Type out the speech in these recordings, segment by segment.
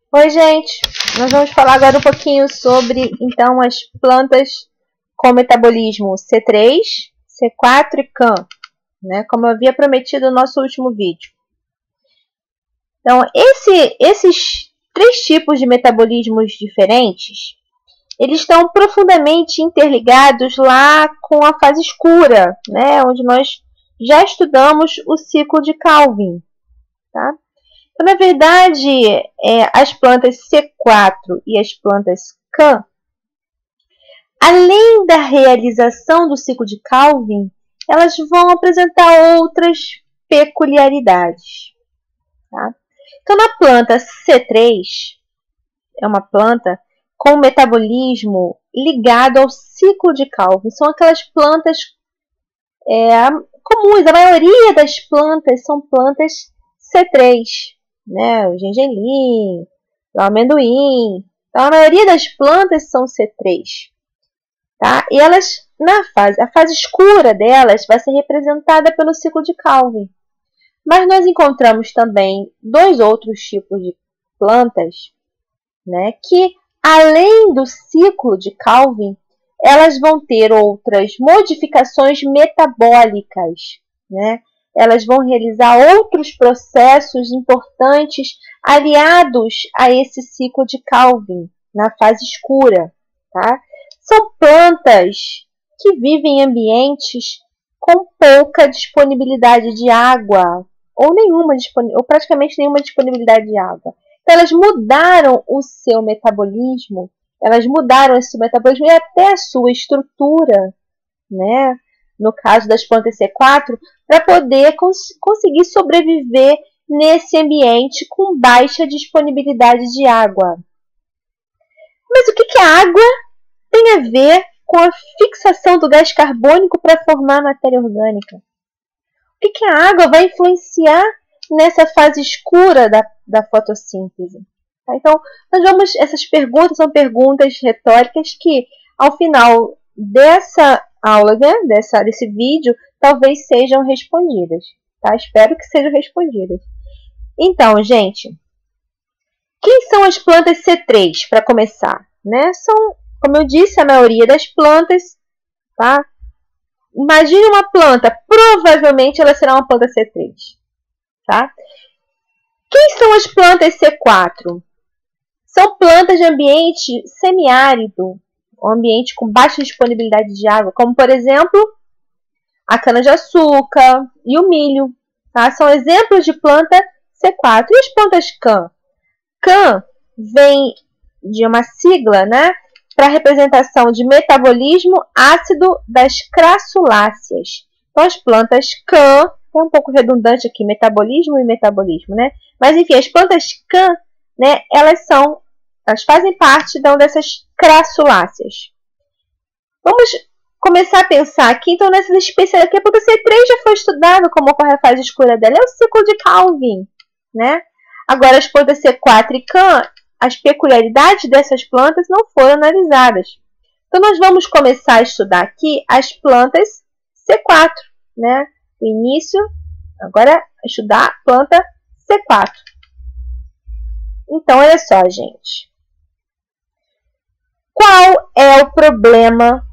Oi, gente! Nós vamos falar agora um pouquinho sobre, então, as plantas com metabolismo C3, C4 e CAM, né? Como eu havia prometido no nosso último vídeo. Então, esses três tipos de metabolismos diferentes, eles estão profundamente interligados lá com a fase escura, né? Onde nós já estudamos o ciclo de Calvin, tá? Então, na verdade, as plantas C4 e as plantas CAM, além da realização do ciclo de Calvin, elas vão apresentar outras peculiaridades. Tá? Então, na planta C3, é uma planta com metabolismo ligado ao ciclo de Calvin. São aquelas plantas comuns, a maioria das plantas são plantas C3. Né, o gengelim, o amendoim. Então, a maioria das plantas são C3. Tá? E elas, a fase escura delas vai ser representada pelo ciclo de Calvin. Mas nós encontramos também dois outros tipos de plantas, né, que, além do ciclo de Calvin, elas vão ter outras modificações metabólicas, né? Elas vão realizar outros processos importantes aliados a esse ciclo de Calvin, na fase escura. Tá? São plantas que vivem em ambientes com pouca disponibilidade de água, ou praticamente nenhuma disponibilidade de água. Então, elas mudaram o seu metabolismo, e até a sua estrutura, né? No caso das plantas C4, para poder conseguir sobreviver nesse ambiente com baixa disponibilidade de água. Mas o que a água tem a ver com a fixação do gás carbônico para formar matéria orgânica? O que a água vai influenciar nessa fase escura da fotossíntese? Então, essas perguntas são perguntas retóricas que, ao final dessa aula, né, desse vídeo, talvez sejam respondidas. Tá? Espero que sejam respondidas. Então, gente, quem são as plantas C3, para começar? Né? São, como eu disse, a maioria das plantas. Tá? Imagine uma planta, provavelmente ela será uma planta C3. Tá? Quem são as plantas C4? São plantas de ambiente semiárido, um ambiente com baixa disponibilidade de água, como, por exemplo, a cana-de-açúcar e o milho. Tá? São exemplos de planta C4. E as plantas CAM? CAM vem de uma sigla, né, para representação de metabolismo ácido das crassuláceas. Então, as plantas CAM, é um pouco redundante aqui, metabolismo e metabolismo, né? Mas, enfim, as plantas CAM, né, elas fazem parte dessas crassuláceas. Vamos começar a pensar aqui, então, nessas espécies aqui. A planta C3 já foi estudado como ocorre a fase escura dela, é o ciclo de Calvin, né? Agora, as plantas C4 e CAM, as peculiaridades dessas plantas não foram analisadas. Então, nós vamos começar a estudar aqui as plantas C4, né? O início, agora, estudar a planta C4. Então, olha só, gente. Qual é o problema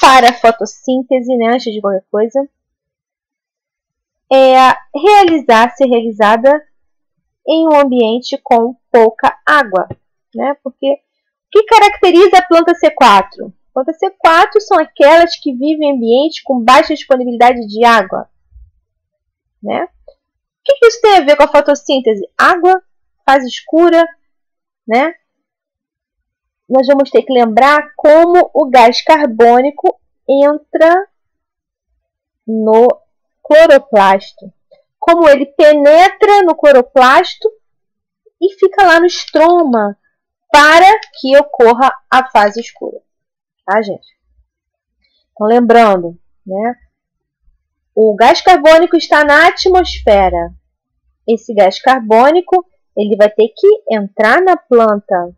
para a fotossíntese, né, antes de qualquer coisa? É ser realizada em um ambiente com pouca água, né? Porque o que caracteriza a planta C4? A planta C4 são aquelas que vivem em ambiente com baixa disponibilidade de água, né? O que isso tem a ver com a fotossíntese? Água, fase escura, né? Nós vamos ter que lembrar como o gás carbônico entra no cloroplasto. Como ele penetra no cloroplasto e fica lá no estroma para que ocorra a fase escura. Tá, gente? Então, lembrando, né? O gás carbônico está na atmosfera. Esse gás carbônico ele vai ter que entrar na planta,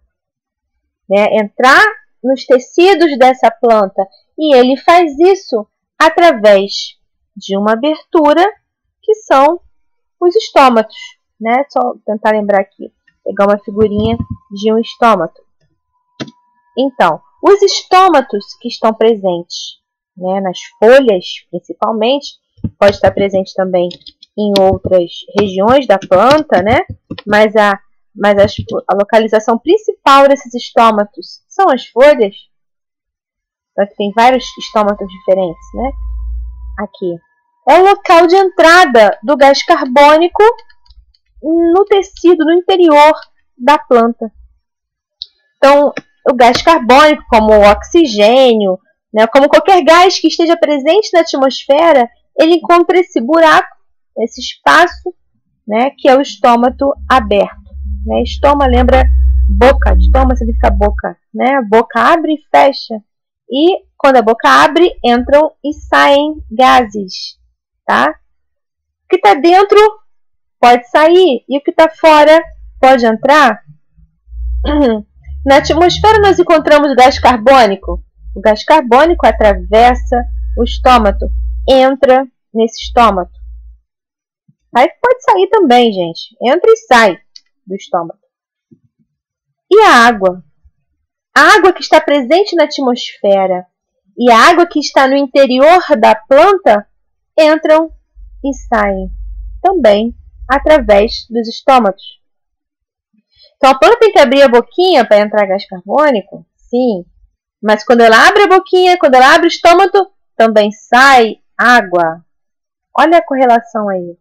né? Entrar nos tecidos dessa planta. E ele faz isso através de uma abertura que são os estômatos, né? Só tentar lembrar aqui. pegar uma figurinha de um estômato. Então, os estômatos que estão presentes, né, nas folhas, principalmente, pode estar presente também em outras regiões da planta, né? Mas a localização principal desses estômatos são as folhas. Então, aqui tem vários estômatos diferentes, né? Aqui é o local de entrada do gás carbônico no tecido, no interior da planta. Então, o gás carbônico, como o oxigênio, né, como qualquer gás que esteja presente na atmosfera, ele encontra esse buraco, esse espaço, né, que é o estômato aberto. Né? Estoma lembra boca, estoma significa boca. Né? A boca abre e fecha. E quando a boca abre, entram e saem gases. Tá? O que está dentro pode sair e o que está fora pode entrar. Na atmosfera nós encontramos o gás carbônico. O gás carbônico atravessa o estômato, entra nesse estômato. Aí pode sair também, gente. Entra e sai do estômago. E a água? A água que está presente na atmosfera e a água que está no interior da planta entram e saem também através dos estômatos. Então, a planta tem que abrir a boquinha para entrar gás carbônico? Sim. Mas quando ela abre a boquinha, quando ela abre o estômago, também sai água. Olha a correlação aí.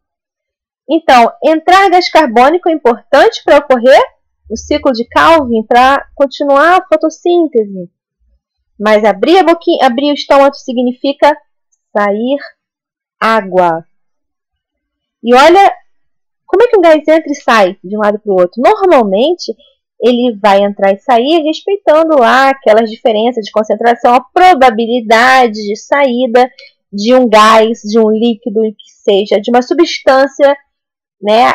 Então, entrar gás carbônico é importante para ocorrer o ciclo de Calvin, para continuar a fotossíntese. Mas abrir a boquinha, abrir o estômago significa sair água. E olha como é que um gás entra e sai de um lado para o outro. Normalmente, ele vai entrar e sair respeitando lá aquelas diferenças de concentração, a probabilidade de saída de um gás, de um líquido, que seja de uma substância, né?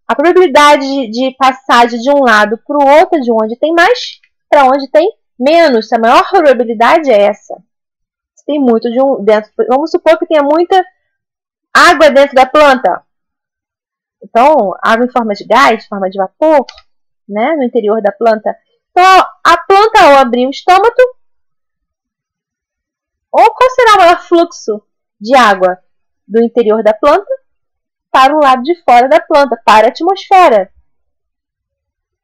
A probabilidade de passagem de um lado para o outro, de onde tem mais para onde tem menos. A maior probabilidade é essa. Se tem muito de um dentro, vamos supor que tenha muita água dentro da planta. Então, água em forma de gás, em forma de vapor, né, no interior da planta. Então, a planta, ao abrir o estômago, ou qual será o maior fluxo de água do interior da planta para o lado de fora da planta, para a atmosfera?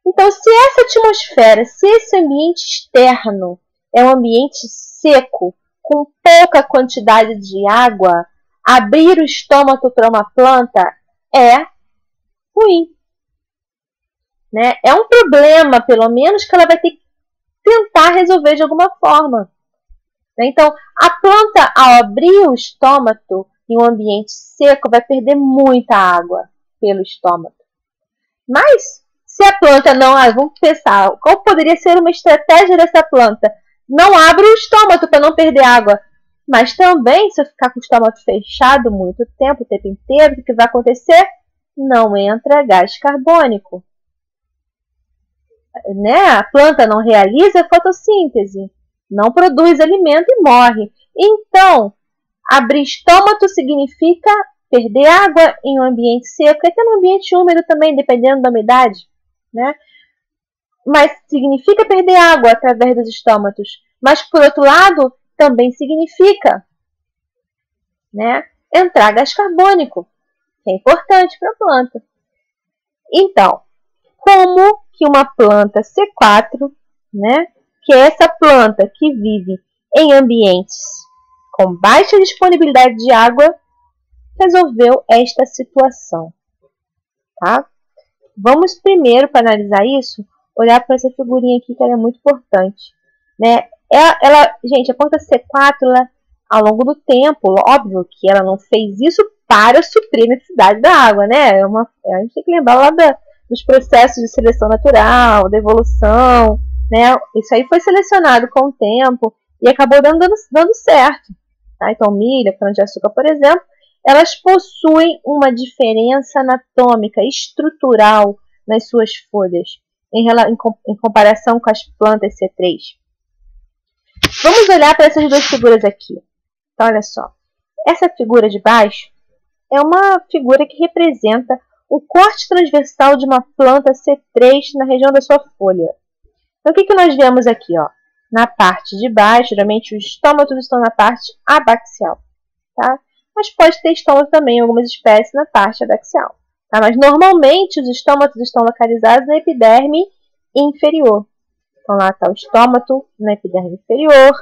Então, se essa atmosfera, se esse ambiente externo é um ambiente seco, com pouca quantidade de água, abrir o estômago para uma planta é ruim. Né? É um problema, pelo menos, que ela vai ter que tentar resolver de alguma forma. Então, a planta, ao abrir o estômago em um ambiente seco, vai perder muita água pelo estômago. Mas, se a planta não... vamos pensar, qual poderia ser uma estratégia dessa planta? Não abre o estômago para não perder água. Mas também, se eu ficar com o estômago fechado muito tempo, o tempo inteiro, o que vai acontecer? Não entra gás carbônico. Né? A planta não realiza fotossíntese, não produz alimento e morre. Então, abrir estômago significa perder água em um ambiente seco, e até no ambiente úmido também, dependendo da umidade. Né? Mas significa perder água através dos estômatos. Mas, por outro lado, também significa, né, entrar gás carbônico, que é importante para a planta. Então, como que uma planta C4, né, que é essa planta que vive em ambientes com baixa disponibilidade de água, resolveu esta situação? Tá? Vamos primeiro, para analisar isso, olhar para essa figurinha aqui, que ela é muito importante. Né? Gente, a planta C4, ela, ao longo do tempo, óbvio que ela não fez isso para suprir a necessidade da água, né? A gente tem que lembrar lá dos processos de seleção natural, da evolução, né? Isso aí foi selecionado com o tempo e acabou dando certo. Tá? Então, milho, cana-de-açúcar, por exemplo, elas possuem uma diferença anatômica, estrutural nas suas folhas, em comparação com as plantas C3. Vamos olhar para essas duas figuras aqui. Então, olha só. Essa figura de baixo é uma figura que representa o corte transversal de uma planta C3 na região da sua folha. Então, o que nós vemos aqui? Ó? Na parte de baixo, geralmente os estômatos estão na parte abaxial, tá? Mas pode ter estômato também em algumas espécies na parte adaxial. Tá? Mas normalmente os estômatos estão localizados na epiderme inferior. Então lá está o estômato na epiderme inferior.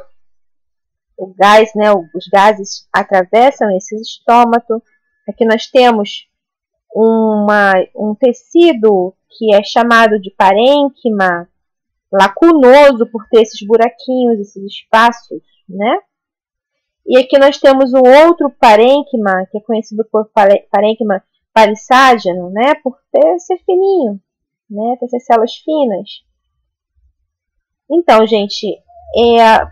O gás, né, os gases atravessam esse estômato. Aqui nós temos um tecido que é chamado de parênquima, lacunoso por ter esses buraquinhos, esses espaços, né? E aqui nós temos um outro parênquima, que é conhecido por parênquima palisságeno, né? Por ser fininho, né? Ter essas células finas. Então, gente,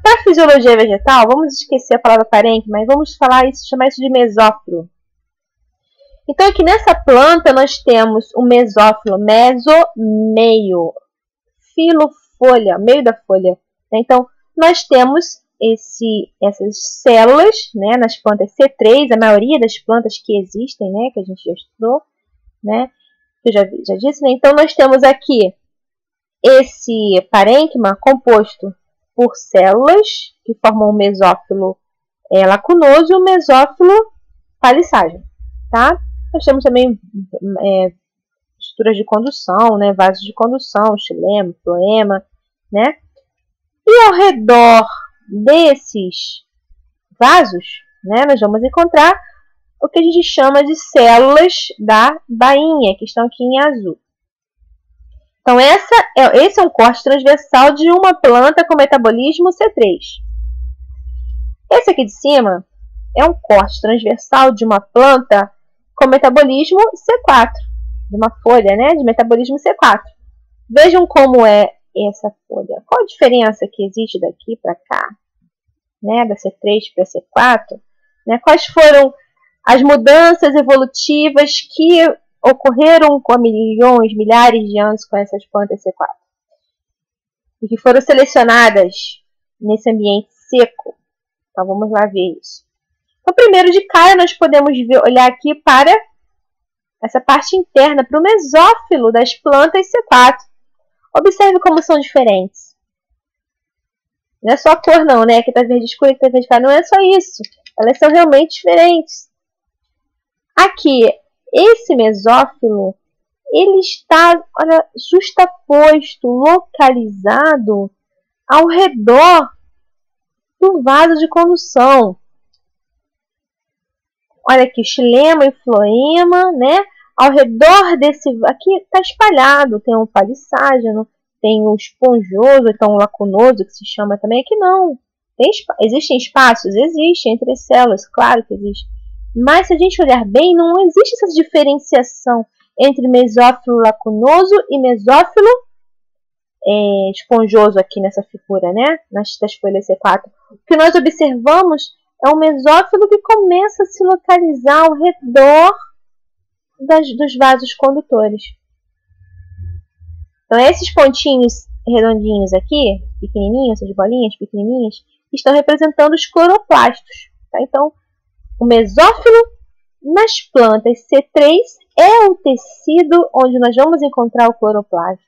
para a fisiologia vegetal, vamos esquecer a palavra parênquima e vamos chamar isso de mesófilo. Então, aqui nessa planta nós temos o mesófilo, meio, filo, folha, meio da folha. Então, nós temos essas células, né, nas plantas C3, a maioria das plantas que existem, né, que a gente já estudou, né, que eu já disse, né? Então, nós temos aqui esse parênquima composto por células que formam o mesófilo lacunoso e o mesófilo palisságeno, tá? Nós temos também estruturas de condução, né, vasos de condução, xilema, floema, né? E ao redor desses vasos, né, nós vamos encontrar o que a gente chama de células da bainha, que estão aqui em azul. Então, esse é um corte transversal de uma planta com metabolismo C3. Esse aqui de cima é um corte transversal de uma planta com metabolismo C4, de uma folha, né, de metabolismo C4. Vejam como é essa folha. Qual a diferença que existe daqui para cá, né, da C3 para C4? Né? Quais foram as mudanças evolutivas que ocorreram com milhões, milhares de anos com essas plantas C4? E que foram selecionadas nesse ambiente seco. Então, vamos lá ver isso. Então, primeiro de cara, nós podemos olhar aqui para essa parte interna, para o mesófilo das plantas C4. Observe como são diferentes. Não é só a cor não, né? Aqui está verde escuro, aqui está verde claro. Não é só isso. Elas são realmente diferentes. Aqui, esse mesófilo, ele está, olha, justaposto, localizado ao redor do vaso de condução. Olha aqui, xilema e floema, né? Ao redor desse... Aqui está espalhado. Tem um palisságeno, tem o esponjoso, então o lacunoso, que se chama também. Aqui não. Existem espaços? Existem entre as células, claro que existe. Mas se a gente olhar bem, não existe essa diferenciação entre mesófilo lacunoso e mesófilo esponjoso aqui nessa figura, né? Das folhas C4. O que nós observamos é um mesófilo que começa a se localizar ao redor dos vasos condutores. Então, esses pontinhos redondinhos aqui, pequenininhos, essas bolinhas pequenininhas, estão representando os cloroplastos. Tá? Então, o mesófilo nas plantas C3 é o tecido onde nós vamos encontrar o cloroplasto.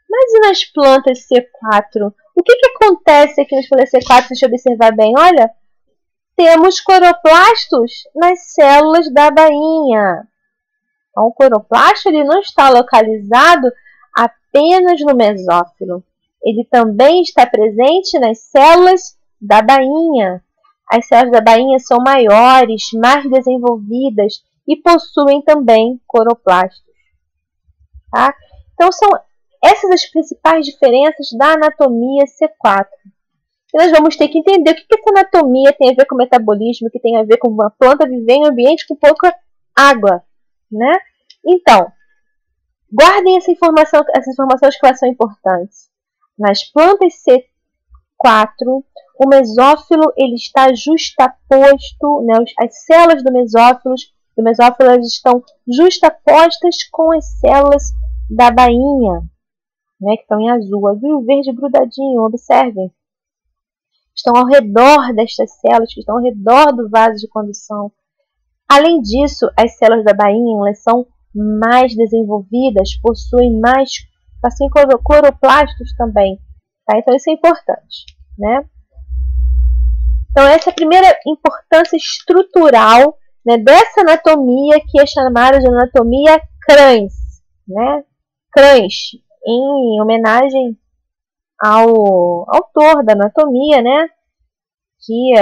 Mas e nas plantas C4? O que acontece aqui nas plantas C4? Deixa eu observar bem. Olha, temos cloroplastos nas células da bainha. Então, o cloroplasto ele não está localizado apenas no mesófilo. Ele também está presente nas células da bainha. As células da bainha são maiores, mais desenvolvidas e possuem também cloroplastos. Tá? Então, são essas as principais diferenças da anatomia C4. E nós vamos ter que entender o que essa anatomia tem a ver com o metabolismo, o que tem a ver com uma planta viver em um ambiente com pouca água, né? Então, guardem essas informações que elas são importantes. Nas plantas C4, o mesófilo ele está justaposto, né? As células do mesófilo elas estão justapostas com as células da bainha, né? Que estão em azul. Azul e o verde grudadinho, observem. Estão ao redor destas células, que estão ao redor do vaso de condução. Além disso, as células da bainha elas são mais desenvolvidas possuem mais assim, cloroplastos também. Tá? Então isso é importante, né? Então essa é a primeira importância estrutural, né, dessa anatomia que é chamada de anatomia Kranz, né? Kranz, em homenagem ao autor da anatomia, né? Que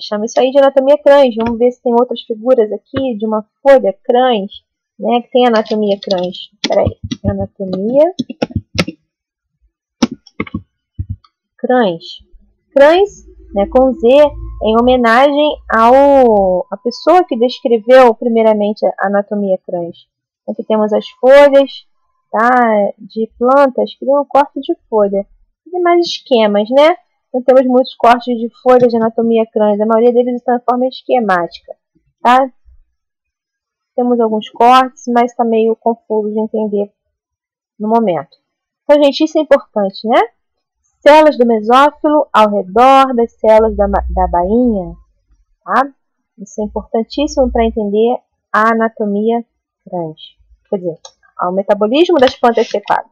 chama isso aí de anatomia Kranz. Vamos ver se tem outras figuras aqui de uma folha Kranz, né? Que tem anatomia Kranz. Peraí, anatomia Kranz. Kranz, né, com Z, em homenagem à pessoa que descreveu primeiramente a anatomia Kranz. Aqui temos as folhas, tá, de plantas que tem um corte de folha. Tem mais esquemas, né? Não temos muitos cortes de folhas de anatomia Kranz. A maioria deles está em forma esquemática, tá? Temos alguns cortes, mas está meio confuso de entender no momento. Então, gente, isso é importante, né? Células do mesófilo ao redor das células da bainha, tá? Isso é importantíssimo para entender a anatomia Kranz. Quer dizer, ao metabolismo das plantas C4.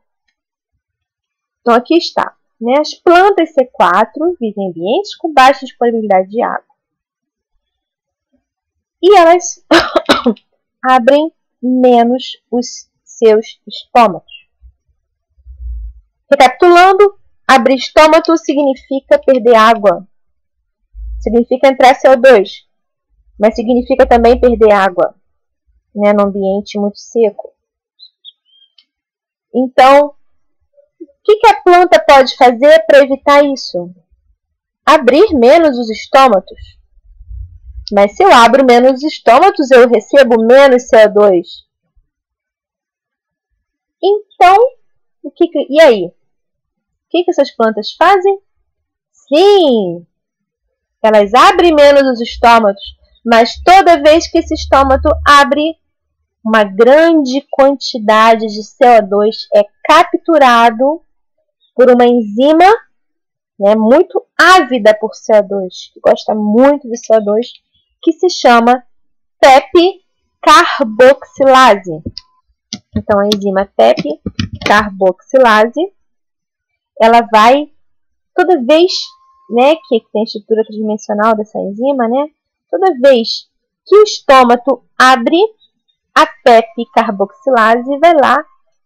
Então, aqui está. Né? As plantas C4 vivem em ambientes com baixa disponibilidade de água. E elas abrem menos os seus estômatos. Recapitulando, abrir estômago significa perder água. Significa entrar CO2. Mas significa também perder água, né, num ambiente muito seco. Então, o que a planta pode fazer para evitar isso? Abrir menos os estômatos. Mas se eu abro menos os estômatos, eu recebo menos CO2. Então, e aí? O que essas plantas fazem? Sim, elas abrem menos os estômatos, mas toda vez que esse estômato abre, uma grande quantidade de CO2 é capturado por uma enzima, né, muito ávida por CO2, que gosta muito de CO2, que se chama PEP carboxilase. Então, a enzima PEP carboxilase, ela vai, toda vez, né, que tem a estrutura tridimensional dessa enzima, né, toda vez que o estômago abre, a PEP carboxilase vai lá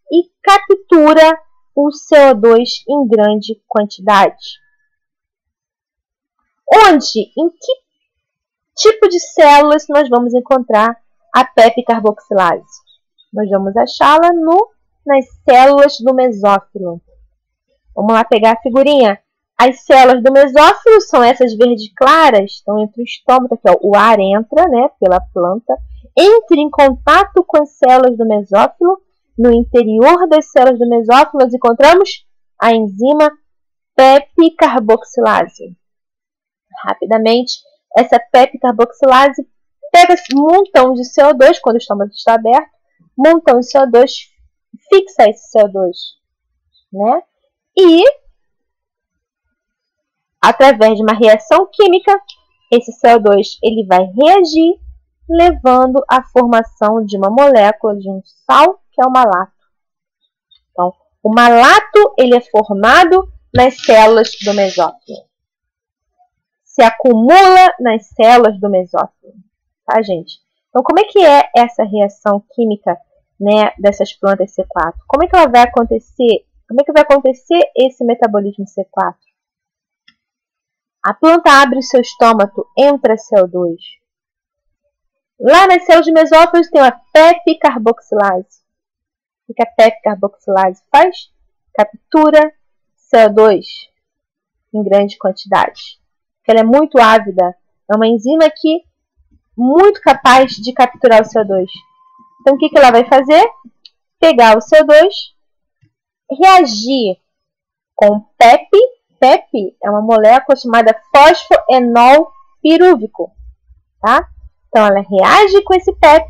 e captura o CO2 em grande quantidade. Onde, em que tipo de células nós vamos encontrar a PEP carboxilase? Nós vamos achá-la nas células do mesófilo. Vamos lá pegar a figurinha. As células do mesófilo são essas verdes claras, estão entre o estômago, aqui, ó, o ar entra, né, pela planta, entra em contato com as células do mesófilo. No interior das células do mesófilo nós encontramos a enzima PEP carboxilase. Rapidamente, essa PEP carboxilase pega um montão de CO2 quando o estômago está aberto, um montão de CO2, fixa esse CO2, né? E, através de uma reação química, esse CO2 ele vai reagir, levando à formação de uma molécula de um sal, que é o malato. Então, o malato ele é formado nas células do mesófilo. Se acumula nas células do mesófilo, tá, gente? Então, como é que é essa reação química, né, dessas plantas C4? Como é que ela vai acontecer? Como é que vai acontecer esse metabolismo C4? A planta abre o seu estômago, entra CO2. Lá nas células de mesófilos tem a PEP carboxilase. O que a PEP carboxilase faz? Captura CO2 em grande quantidade. Ela é muito ávida. É uma enzima que muito capaz de capturar o CO2. Então, o que ela vai fazer? Pegar o CO2, reagir com PEP. PEP é uma molécula chamada fosfoenol pirúvico, tá? Então, ela reage com esse PEP,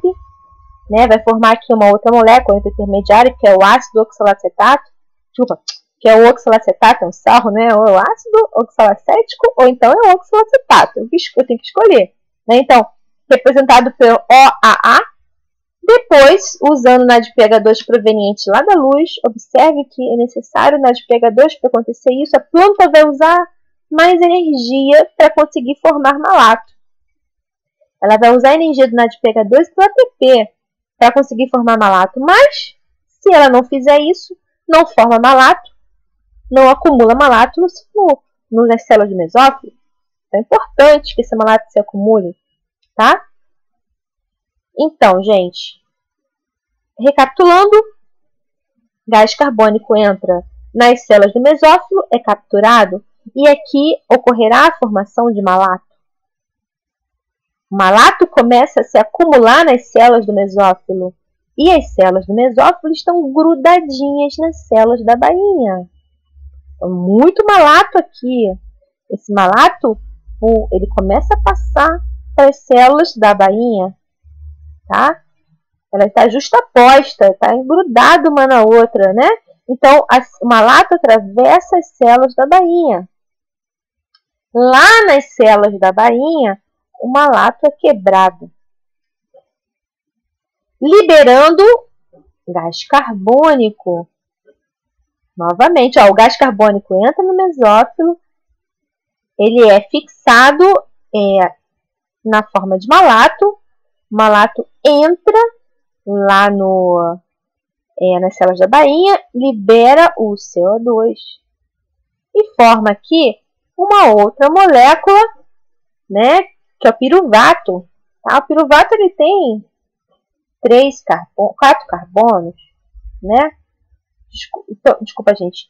né? Vai formar aqui uma outra molécula intermediária, que é o ácido oxalacetato. Desculpa, que é o oxalacetato, é um sal, né? Ou é o ácido oxalacético, ou então é o oxalacetato. Eu tenho que escolher, né? Então, representado pelo OAA, Depois, usando o NADPH2 proveniente lá da luz, observe que é necessário o NADPH2 para acontecer isso. A planta vai usar mais energia para conseguir formar malato. Ela vai usar a energia do NADPH2 para o ATP para conseguir formar malato. Mas, se ela não fizer isso, não forma malato, não acumula malato nas células do mesófilo. Então, é importante que esse malato se acumule, tá? Então, gente, recapitulando, gás carbônico entra nas células do mesófilo, é capturado e aqui ocorrerá a formação de malato. O malato começa a se acumular nas células do mesófilo e as células do mesófilo estão grudadinhas nas células da bainha. Então, muito malato aqui. Esse malato, ele começa a passar para as células da bainha. Tá? Ela está justaposta, está engrudada uma na outra, né? Então, o malato atravessa as células da bainha. Lá nas células da bainha, o malato é quebrado, liberando gás carbônico. Novamente, ó, o gás carbônico entra no mesófilo, ele é fixado na forma de malato. O malato entra lá nas células da bainha, libera o CO2 e forma aqui uma outra molécula, né, que é o piruvato. Tá? O piruvato ele tem 4 carbonos, né? Desculpa, gente.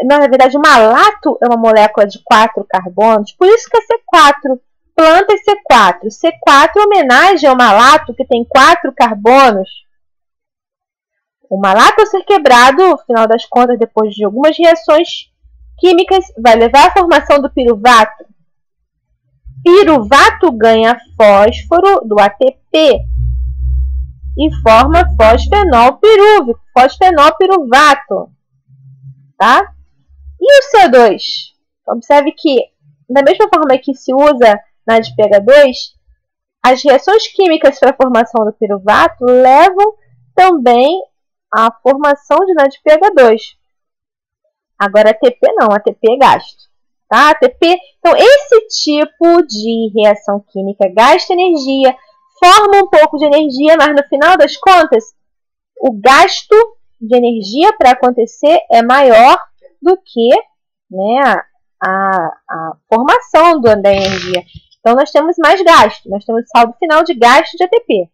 Na verdade, o malato é uma molécula de 4 carbonos, por isso que é C4. Planta é C4. C4 é homenagem ao malato, que tem 4 carbonos. O malato, ao ser quebrado, no final das contas, depois de algumas reações químicas, vai levar à formação do piruvato. Piruvato ganha fósforo do ATP e forma fosfenol pirúvico, fosfenol piruvato. Tá? E o CO2? Observe que, da mesma forma que se usa NADPH2, as reações químicas para a formação do piruvato levam também à formação de NADPH2. Agora, ATP não, ATP é gasto. Tá? ATP, então, esse tipo de reação química gasta energia, forma um pouco de energia, mas no final das contas, o gasto de energia para acontecer é maior do que, né, a formação da energia. Então, nós temos mais gasto. Nós temos saldo final de gasto de ATP.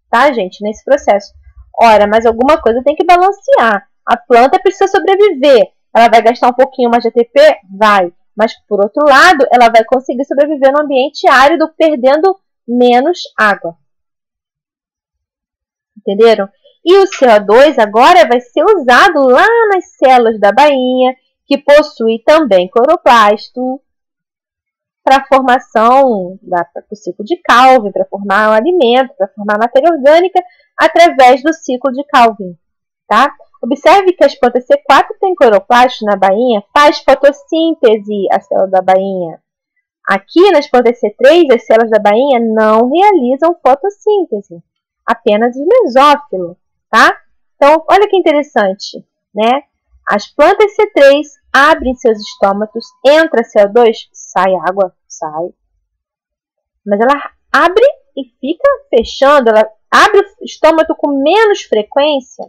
Tá, gente? Nesse processo. Ora, mas alguma coisa tem que balancear. A planta precisa sobreviver. Ela vai gastar um pouquinho mais de ATP? Vai. Mas, por outro lado, ela vai conseguir sobreviver no ambiente árido, perdendo menos água. Entenderam? E o CO2 agora vai ser usado lá nas células da bainha, que possui também cloroplasto, para a formação do ciclo de Calvin, para formar um alimento, para formar matéria orgânica, através do ciclo de Calvin. Tá? Observe que as plantas C4 têm cloroplasto na bainha, faz fotossíntese a célula da bainha. Aqui nas plantas C3, as células da bainha não realizam fotossíntese, apenas o mesófilo. Tá? Então, olha que interessante, né? As plantas C3 abrem seus estômatos, entra CO2, sai água, sai. Mas ela abre e fica fechando, ela abre o estômago com menos frequência,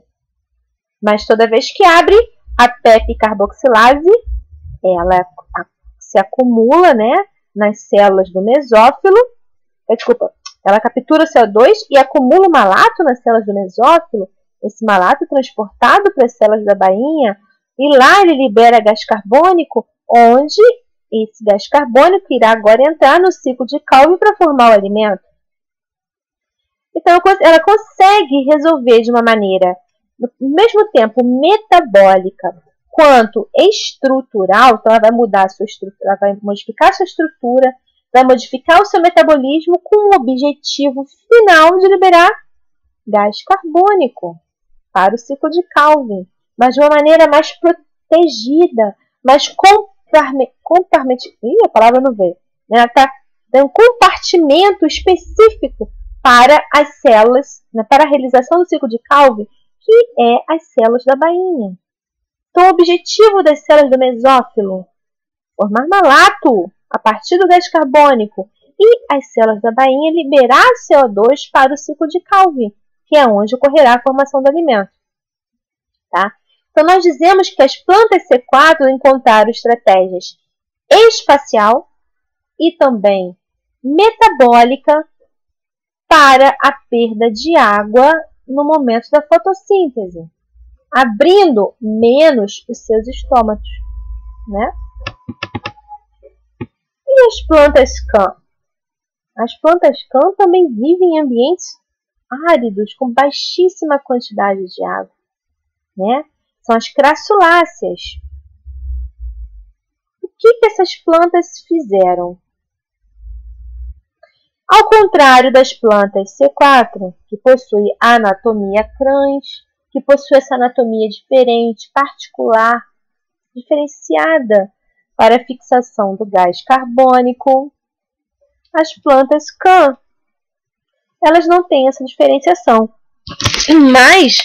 mas toda vez que abre, a PEP carboxilase, ela se acumula, né, nas células do mesófilo, ela captura o CO2 e acumula o malato nas células do mesófilo. Esse malato é transportado para as células da bainha e lá ele libera gás carbônico, onde esse gás carbônico irá agora entrar no ciclo de Calvin para formar o alimento. Então, ela consegue resolver de uma maneira, no mesmo tempo, metabólica quanto estrutural. Então, ela vai mudar a sua estrutura, ela vai modificar a sua estrutura, vai modificar o seu metabolismo com o objetivo final de liberar gás carbônico para o ciclo de Calvin, mas de uma maneira mais protegida, mais a palavra não veio, né? Tá? Tem um compartimento específico para as células, né, para a realização do ciclo de Calvin, que é as células da bainha. Então, o objetivo das células do mesófilo, formar malato a partir do gás carbônico, e as células da bainha liberar CO2 para o ciclo de Calvin, que é onde ocorrerá a formação do alimento. Tá? Então, nós dizemos que as plantas C4 encontraram estratégias espacial e também metabólica para a perda de água no momento da fotossíntese, abrindo menos os seus estômatos, né? E as plantas CAN? As plantas CAN também vivem em ambientes áridos com baixíssima quantidade de água, né? São as crassuláceas. O que essas plantas fizeram? Ao contrário das plantas C4, que possui a anatomia crãs, que possui essa anatomia diferente, particular, diferenciada para a fixação do gás carbônico, as plantas CAN, elas não têm essa diferenciação, mas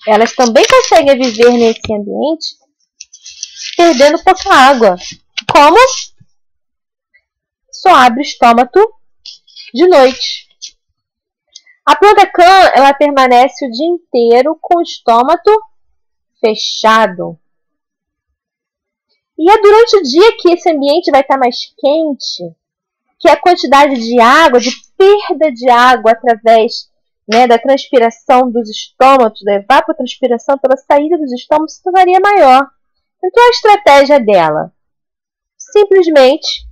elas também conseguem viver nesse ambiente perdendo pouca água. Como? Só abre o estômago de noite. A planta CAN, ela permanece o dia inteiro com o estômago fechado. E é durante o dia que esse ambiente vai estar mais quente, que a quantidade de água, de perda de água através, né, da transpiração dos estômagos, da evapotranspiração pela saída dos estômagos, se tornaria maior. Então, a estratégia dela? Simplesmente,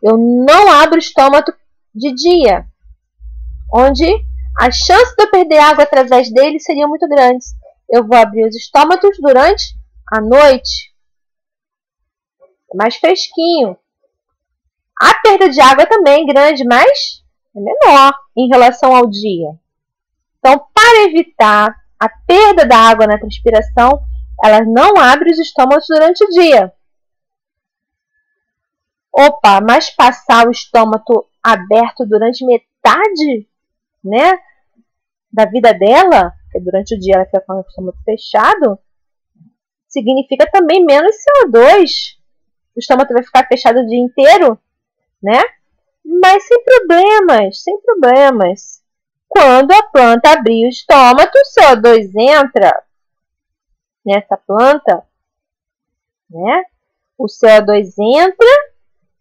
eu não abro o estômago de dia, onde as chances de eu perder água através dele seriam muito grandes. Eu vou abrir os estômagos durante a noite. É mais fresquinho. A perda de água é também grande, mas é menor em relação ao dia. Então, para evitar a perda da água na transpiração, ela não abre os estômagos durante o dia. Opa, mas passar o estômago aberto durante metade, né, da vida dela, porque durante o dia ela fica com o estômago fechado, significa também menos CO2. O estômago vai ficar fechado o dia inteiro, né? Mas sem problemas, sem problemas. Quando a planta abrir o estômago, o CO2 entra nessa planta, né? O CO2 entra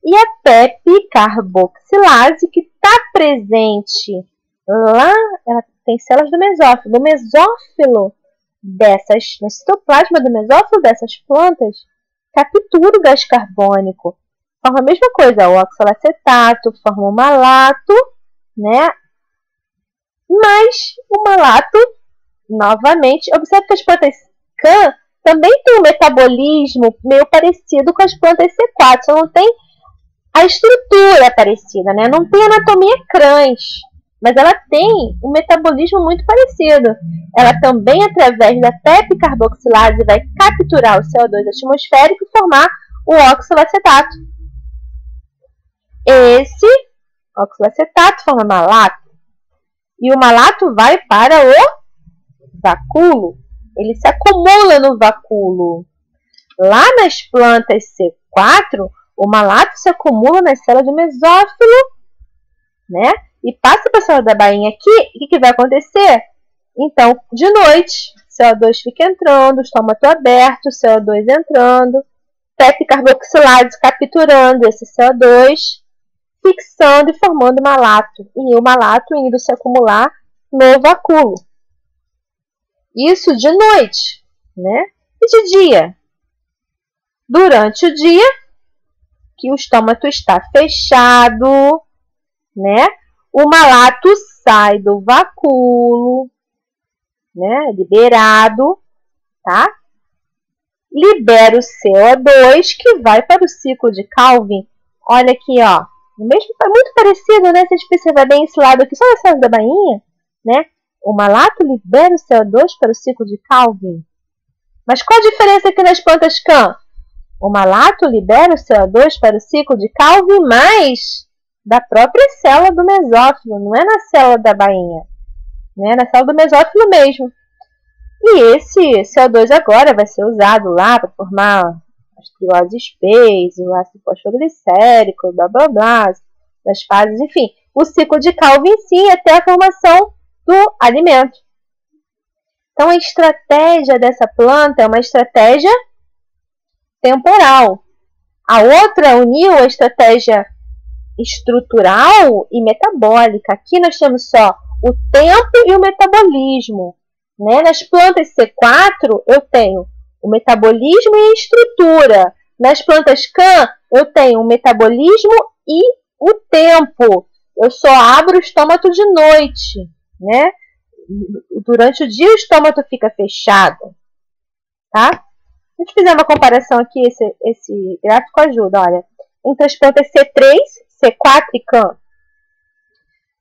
e a PEP carboxilase, que está presente lá, ela tem células do mesófilo. Do mesófilo dessas, no citoplasma do mesófilo dessas plantas, captura o gás carbônico. Forma a mesma coisa, o oxalacetato, forma o malato, né? Mas o malato, novamente, observe que as plantas CAN também têm um metabolismo meio parecido com as plantas C4, só não tem a estrutura parecida, né? Não tem anatomia crãs, mas ela tem um metabolismo muito parecido. Ela também, através da PEP carboxilase, vai capturar o CO2 atmosférico e formar o oxalacetato. Esse oxalacetato forma malato. E o malato vai para o vacúolo. Ele se acumula no vacúolo. Lá nas plantas C4, o malato se acumula nas células do mesófilo, né? E passa para a célula da bainha aqui. O que vai acontecer? Então, de noite, CO2 fica entrando, estômago aberto, CO2 entrando, PEP carboxilase capturando esse CO2, fixando e formando malato. E o malato indo se acumular no vacúolo. Isso de noite, né? E de dia? Durante o dia, que o estômago está fechado, né? O malato sai do vacúolo, né? Liberado, tá? Libera o CO2 que vai para o ciclo de Calvin. Olha aqui, ó. Mesmo, muito parecido, né? Se a gente perceber bem esse lado aqui, só na célula da bainha, né? O malato libera o CO2 para o ciclo de Calvin. Mas qual a diferença aqui nas plantas CAN? O malato libera o CO2 para o ciclo de Calvin, mas da própria célula do mesófilo, não é na célula da bainha, né? Na célula do mesófilo mesmo. E esse CO2 agora vai ser usado lá para formar as trioses Pase, o ácido fosfoglicérico, blá blá blá, das fases, enfim, o ciclo de Calvin sim até a formação do alimento. Então a estratégia dessa planta é uma estratégia temporal. A outra uniu a estratégia estrutural e metabólica. Aqui nós temos só o tempo e o metabolismo. Né? Nas plantas C4 eu tenho o metabolismo e a estrutura. Nas plantas CAN eu tenho o metabolismo e o tempo. Eu só abro o estômago de noite. Né? Durante o dia o estômago fica fechado. Tá? Se a gente fizer uma comparação aqui, esse gráfico ajuda. Olha, entre as plantas C3, C4 e CAN.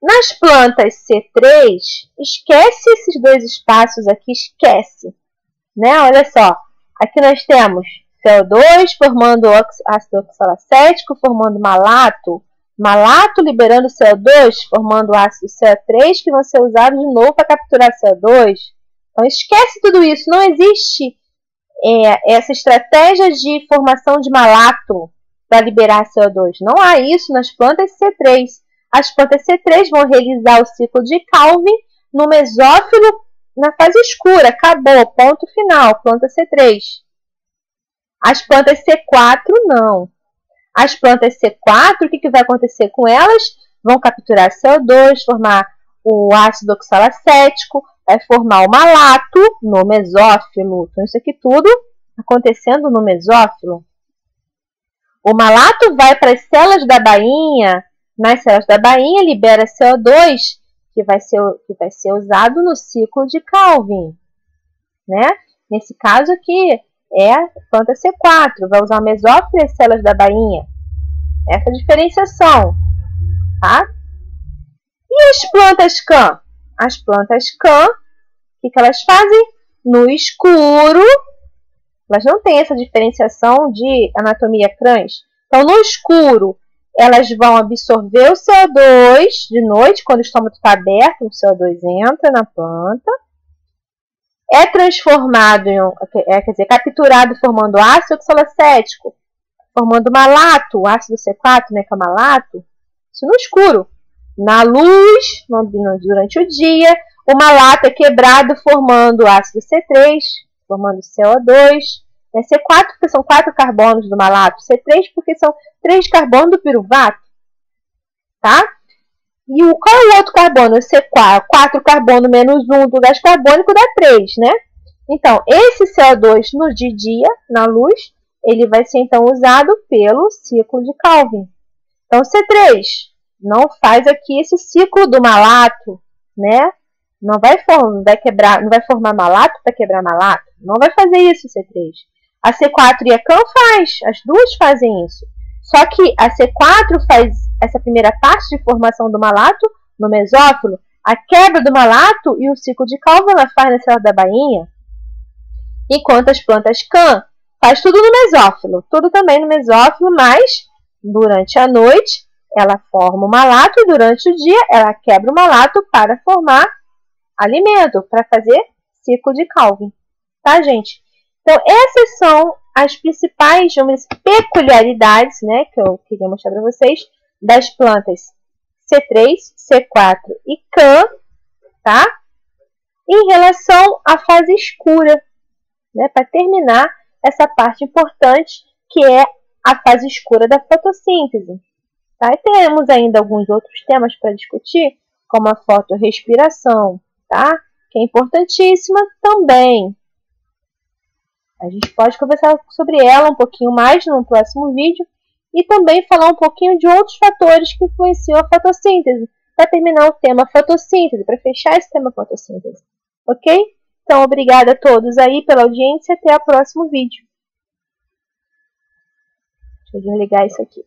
Nas plantas C3, esquece esses dois espaços aqui, esquece. Né? Olha só, aqui nós temos CO2 formando ácido oxalacético, formando malato. Malato liberando CO2, formando ácido CO3, que vão ser usados de novo para capturar CO2. Então esquece tudo isso, não existe essa estratégia de formação de malato para liberar CO2. Não há isso nas plantas C3. As plantas C3 vão realizar o ciclo de Calvin no mesófilo na fase escura. Acabou, ponto final, planta C3. As plantas C4 não. As plantas C4, o que vai acontecer com elas? Vão capturar CO2, formar o ácido oxalacético, vai formar o malato no mesófilo. Então isso aqui tudo acontecendo no mesófilo. O malato vai para as células da bainha. Nas células da bainha libera CO2, que vai ser usado no ciclo de Calvin. Né? Nesse caso aqui, é a planta C4, vai usar o mesófilo e as células da bainha. Essa diferenciação. Tá? E as plantas CAN? As plantas CAN, o que elas fazem? No escuro, elas não têm essa diferenciação de anatomia crânis. Então, no escuro, elas vão absorver o CO2 de noite, quando o estômago está aberto, o CO2 entra na planta. É transformado, quer dizer, capturado formando ácido oxalacético, formando malato, o ácido C4, né, que é malato. Isso no escuro. Na luz, durante o dia, o malato é quebrado formando ácido C3, formando CO2. C4 porque são 4 carbonos do malato, C3 porque são 3 carbonos do piruvato. Tá? E qual é o outro carbono? O C4, 4 carbono menos 1 do gás carbônico dá 3, né? Então, esse CO2 no dia, na luz, ele vai ser então usado pelo ciclo de Calvin. Então, C3 não faz aqui esse ciclo do malato, né? Não vai formar malato para quebrar malato. Não vai fazer isso, C3. A C4 e a CAN faz, as duas fazem isso. Só que a C4 faz essa primeira parte de formação do malato no mesófilo, a quebra do malato e o ciclo de Calvin ela faz na célula da bainha. Enquanto as plantas CAN faz tudo no mesófilo, tudo também no mesófilo, mas durante a noite ela forma o malato e durante o dia ela quebra o malato para formar alimento, para fazer ciclo de Calvin. Tá, gente? Então, essas são as principais, peculiaridades, né, que eu queria mostrar para vocês, das plantas C3, C4 e CAN, tá? Em relação à fase escura, né, para terminar essa parte importante, que é a fase escura da fotossíntese. Tá? E temos ainda alguns outros temas para discutir, como a fotorrespiração, tá? Que é importantíssima também. A gente pode conversar sobre ela um pouquinho mais no próximo vídeo e também falar um pouquinho de outros fatores que influenciam a fotossíntese, para terminar o tema fotossíntese, para fechar esse tema fotossíntese. Ok? Então, obrigada a todos aí pela audiência e até o próximo vídeo. Deixa eu desligar isso aqui.